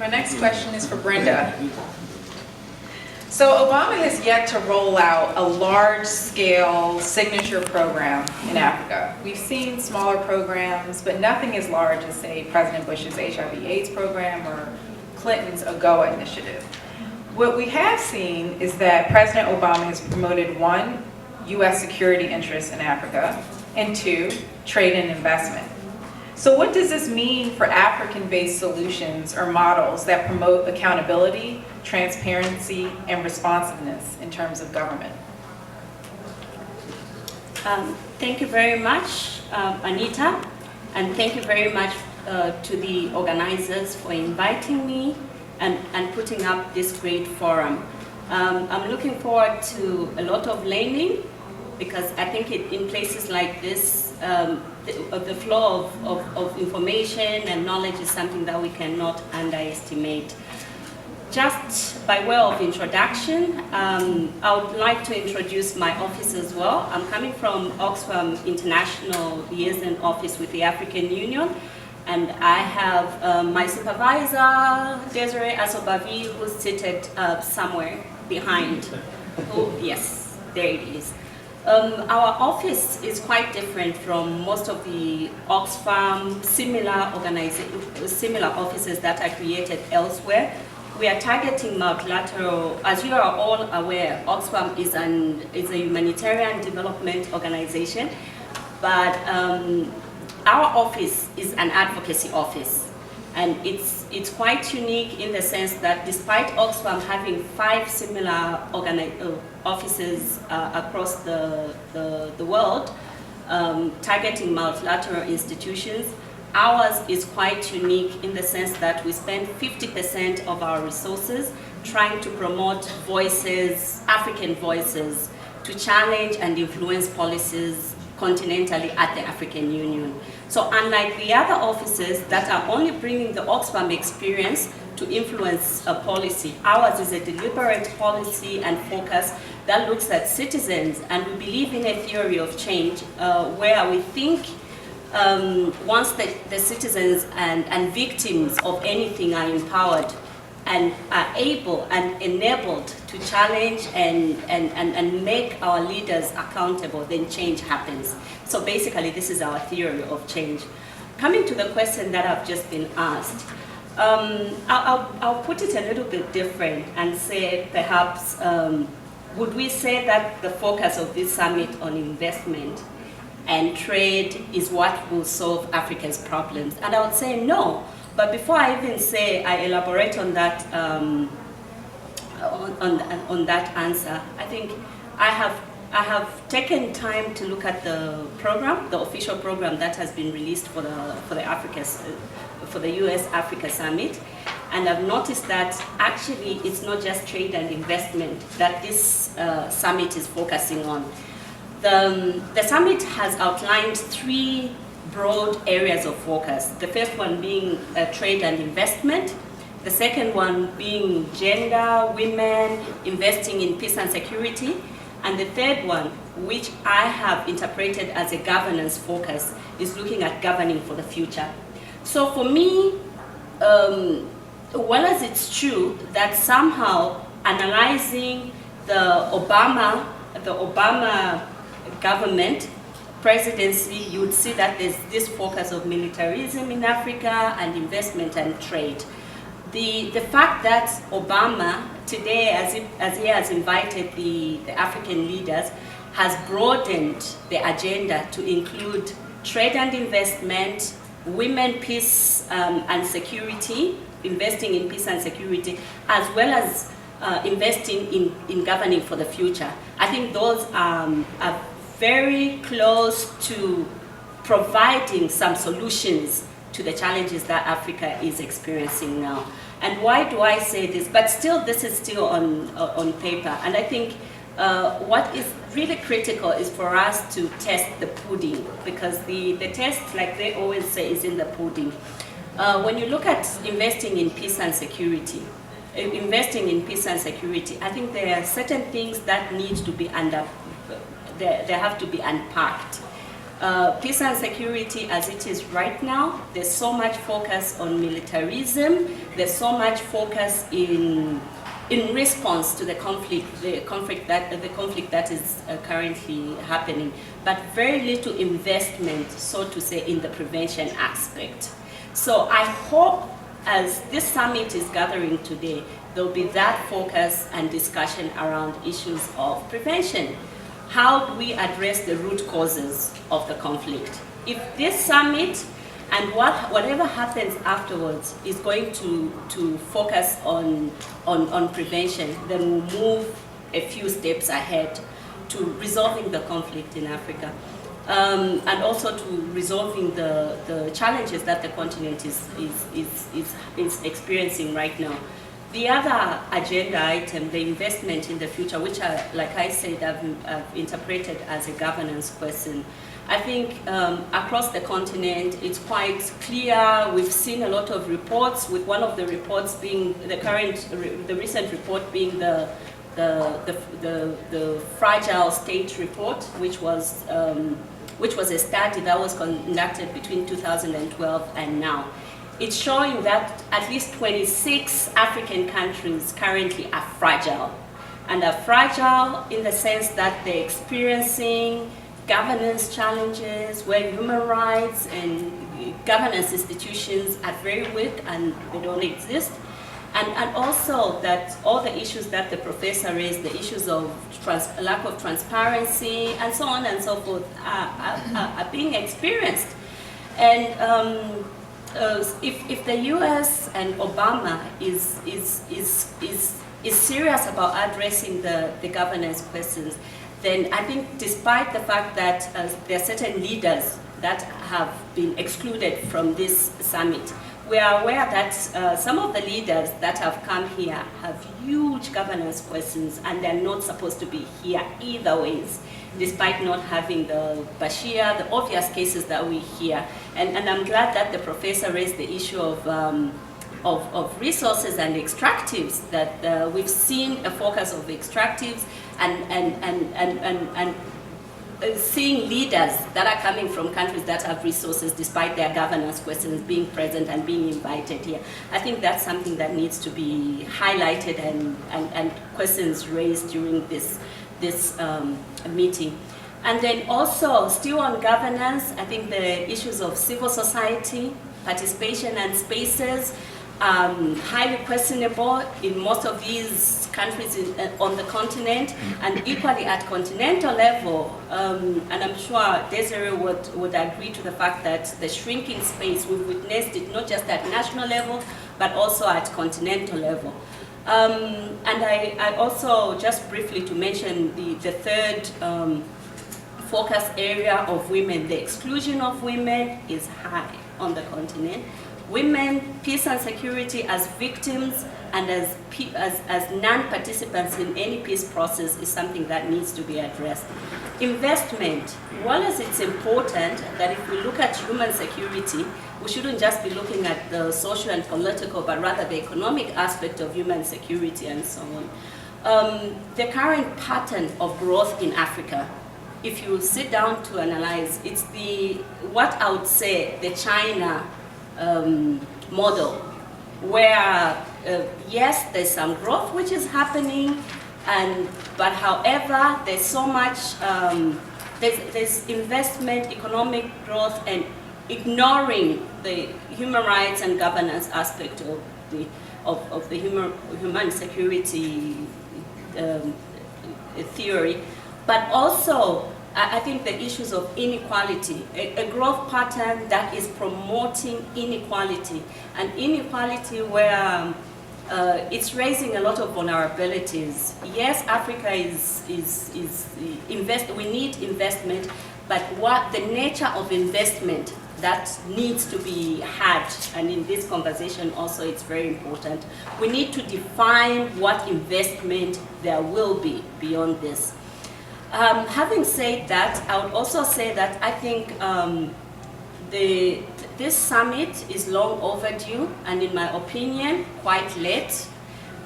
My next question is for Brenda. So Obama has yet to roll out a large-scale signature program in Africa. We've seen smaller programs, but nothing as large as, say, President Bush's HIV/AIDS program or Clinton's AGOA initiative. What we have seen is that President Obama has promoted 1, U.S. security interests in Africa, and 2, trade and investment. So what does this mean for African-based solutions or models that promote accountability, transparency, and responsiveness in terms of government? Thank you very much, Anita, and thank you very much to the organizers for inviting me and putting up this great forum. I'm looking forward to a lot of learning, because I think in places like this, the flow of information and knowledge is something that we cannot underestimate. Just by way of introduction, I would like to introduce my office as well. I'm coming from Oxfam International Liaison Office with the African Union, and I have my supervisor, Desiree Asobavi, who's seated somewhere behind. Yes, there it is. Our office is quite different from most of the Oxfam similar offices that are created elsewhere. We are targeting multilateral. As you are all aware, Oxfam is a humanitarian development organization, but our office is an advocacy office. And it's quite unique in the sense that despite Oxfam having 5 similar offices across the world, targeting multilateral institutions, ours is quite unique in the sense that we spend 50% of our resources trying to promote voices, African voices, to challenge and influence policies continentally at the African Union. So unlike the other offices that are only bringing the Oxfam experience to influence a policy, ours is a deliberate policy and focus that looks at citizens, and we believe in a theory of change where we think once the citizens and victims of anything are empowered and are able and enabled to challenge and make our leaders accountable, then change happens. So basically, this is our theory of change. Coming to the question that I've just been asked, I'll put it a little bit different and say perhaps, would we say that the focus of this summit on investment and trade is what will solve Africa's problems? And I would say no. But before I even say I elaborate on that on that answer, I think I have taken time to look at the program, the official program that has been released for the U.S. Africa Summit, and I've noticed that actually it's not just trade and investment that this summit is focusing on. The summit has outlined 3 broad areas of focus. The first one being trade and investment. The second one being gender, women, investing in peace and security. And the third one, which I have interpreted as a governance focus, is looking at governing for the future. So for me, well as it's true that somehow analyzing the Obama government presidency, you would see that there's this focus of militarism in Africa and investment and trade. The fact that Obama today, as he has invited the African leaders, has broadened the agenda to include trade and investment, women, peace and security, investing in peace and security, as well as investing in governing for the future. I think those are very close to providing some solutions to the challenges that Africa is experiencing now. And why do I say this? But still, this is still on paper. And I think what is really critical is for us to test the pudding, because the test, like they always say, is in the pudding. When you look at investing in peace and security, I think there are certain things that need to be they have to be unpacked. Peace and security as it is right now, there's so much focus on militarism, there's so much focus in response to the conflict that is currently happening, but very little investment, so to say, in the prevention aspect. So I hope as this summit is gathering today, there'll be that focus and discussion around issues of prevention. How do we address the root causes of the conflict? If this summit and whatever happens afterwards is going to focus on prevention, then we'll move a few steps ahead to resolving the conflict in Africa, and also to resolving the challenges that the continent is experiencing right now. The other agenda item, the investment in the future, which like I said, I've interpreted as a governance question. I think across the continent, it's quite clear. We've seen a lot of reports, with one of the reports being the recent report being the fragile state report, which was a study that was conducted between 2012 and now. It's showing that at least 26 African countries currently are fragile. And are fragile in the sense that they're experiencing governance challenges where human rights and governance institutions are very weak and they don't exist. And also that all the issues that the professor raised, the issues of lack of transparency and so on and so forth are being experienced. And if the US and Obama is serious about addressing the governance questions, then I think despite the fact that there are certain leaders that have been excluded from this summit, we are aware that some of the leaders that have come here have huge governance questions and they're not supposed to be here either ways, despite not having the Bashir, the obvious cases that we hear. And I'm glad that the professor raised the issue of resources and extractives, that we've seen a focus of extractives and seeing leaders that are coming from countries that have resources despite their governance questions being present and being invited here. I think that's something that needs to be highlighted and questions raised during this meeting. And then also, still on governance, I think the issues of civil society, participation and spaces, highly questionable in most of these countries on the continent, and equally at continental level. And I'm sure Desiree would agree to the fact that the shrinking space, we've witnessed it not just at national level, but also at continental level. And I also, just briefly to mention the third focus area of women, the exclusion of women is high on the continent. Women, peace and security as victims and as non-participants in any peace process is something that needs to be addressed. Investment, while it's important that if we look at human security, we shouldn't just be looking at the social and political, but rather the economic aspect of human security and so on. The current pattern of growth in Africa, if you sit down to analyze, it's what I would say the China model, where yes, there's some growth which is happening, but however, there's so much, there's investment, economic growth, and ignoring the human rights and governance aspect of the human security theory, but also I think the issues of inequality, a growth pattern that is promoting inequality, and inequality where it's raising a lot of vulnerabilities. Yes, Africa we need investment, but what the nature of investment that needs to be had, and in this conversation also it's very important, we need to define what investment there will be beyond this. Having said that, I would also say that I think this summit is long overdue, and in my opinion, quite late.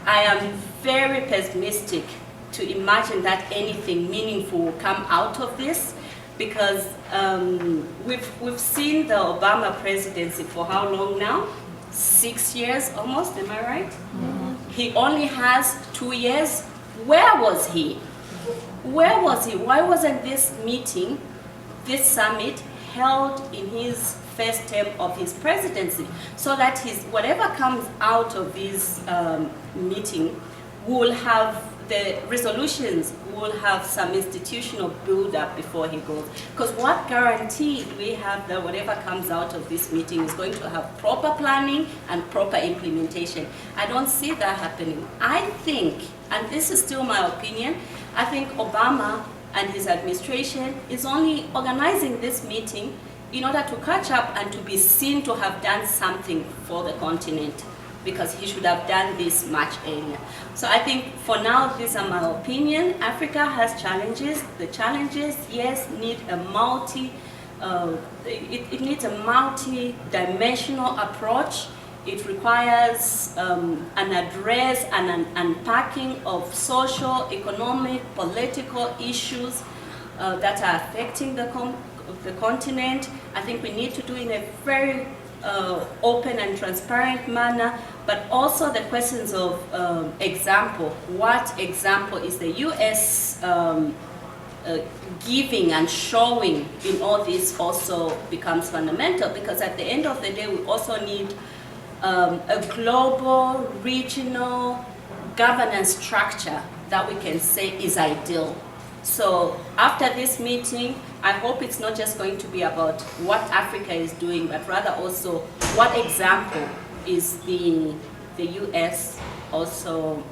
I am very pessimistic to imagine that anything meaningful will come out of this. because we've seen the Obama presidency for how long now? 6 years almost, am I right? Mm-hmm. He only has 2 years. Where was he? Where was he? Why wasn't this meeting, this summit, held in his first term of his presidency, so that whatever comes out of this meeting will have the resolutions, will have some institutional build-up before he goes. Because what guarantee do we have that whatever comes out of this meeting is going to have proper planning and proper implementation? I don't see that happening. I think, and this is still my opinion, I think Obama and his administration is only organizing this meeting in order to catch up and to be seen to have done something for the continent, because he should have done this much earlier. So I think for now, these are my opinion. Africa has challenges. The challenges, yes, need a it needs a multi-dimensional approach. It requires an address and an unpacking of social, economic, political issues that are affecting the continent. I think we need to do it in a very open and transparent manner, but also the questions of example. What example is the U.S. Giving and showing in all this also becomes fundamental, because at the end of the day, we also need a global, regional governance structure that we can say is ideal. So after this meeting, I hope it's not just going to be about what Africa is doing, but rather also what example is the US also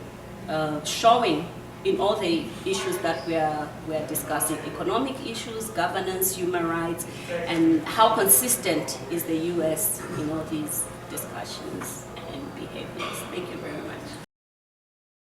showing in all the issues that we're discussing: economic issues, governance, human rights, and how consistent is the US in all these discussions and behaviors. Thank you very much.